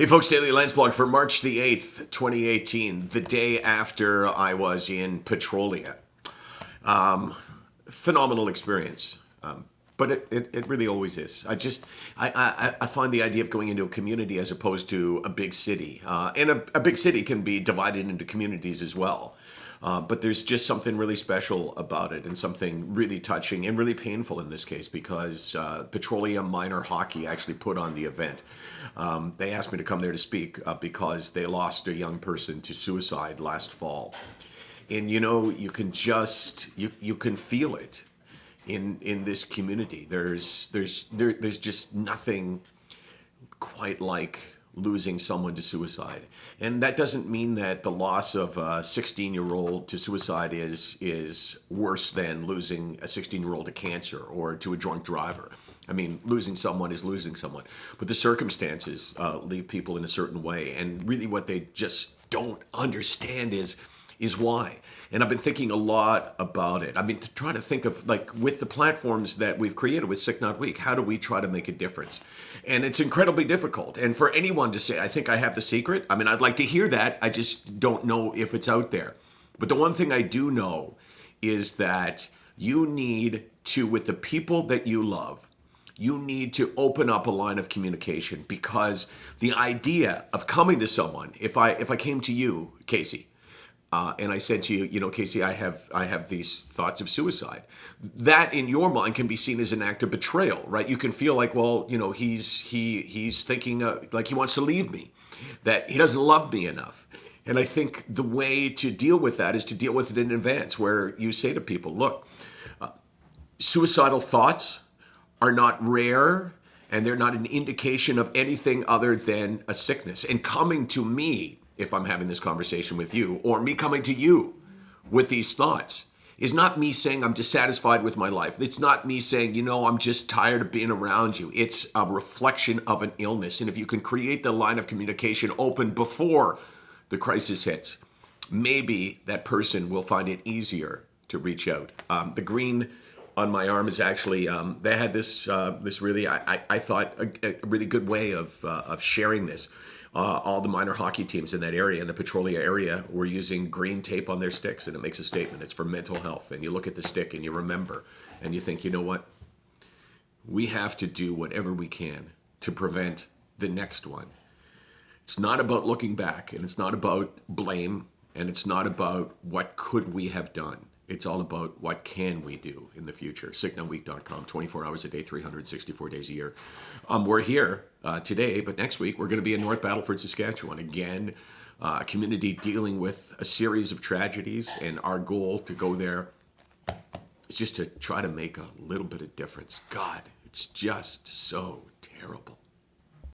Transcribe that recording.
Hey folks, Daily Landsblog for March the 8th, 2018, the day after I was in Petrolia. Phenomenal experience. But it really always is. I find the idea of going into a community as opposed to a big city. And a big city can be divided into communities as well. But there's just something really special about it and something really touching and really painful in this case because Petroleum Minor Hockey actually put on the event. They asked me to come there to speak because they lost a young person to suicide last fall. And you can just, you can feel it in this community. There's just nothing quite like losing someone to suicide. And that doesn't mean that the loss of a 16-year-old to suicide is worse than losing a 16-year-old to cancer or to a drunk driver. I mean, losing someone is losing someone. But the circumstances leave people in a certain way. And really what they just don't understand is why. And I've been thinking a lot about it. I've been trying to think of, like, with the platforms that we've created with SickNotWeak, how do we try to make a difference? And it's incredibly difficult. And for anyone to say, I think I have the secret, I mean, I'd like to hear that. I just don't know if it's out there. But the one thing I do know is that you need to, with the people that you love, you need to open up a line of communication, because the idea of coming to someone, if I came to you, Casey, and I said to you, Casey, I have these thoughts of suicide. That in your mind can be seen as an act of betrayal, right? You can feel like, well, he's thinking like he wants to leave me, that he doesn't love me enough. And I think the way to deal with that is to deal with it in advance, where you say to people, look, suicidal thoughts are not rare, and they're not an indication of anything other than a sickness. And coming to me, if I'm having this conversation with you, or me coming to you with these thoughts, is not me saying I'm dissatisfied with my life. It's not me saying, I'm just tired of being around you. It's a reflection of an illness. And if you can create the line of communication open before the crisis hits, maybe that person will find it easier to reach out. The green on my arm is actually, they had this really, I thought, a really good way of sharing this. All the minor hockey teams in that area, in the Petrolia area, were using green tape on their sticks, and it makes a statement. It's for mental health. And you look at the stick and you remember, and you think, you know what? We have to do whatever we can to prevent the next one. It's not about looking back, and it's not about blame, and it's not about what could we have done. It's all about what can we do in the future. SickNotWeak.com, 24 hours a day, 364 days a year. We're here today, but next week we're going to be in North Battleford, Saskatchewan. Again, a community dealing with a series of tragedies, and our goal to go there is just to try to make a little bit of difference. God, it's just so terrible.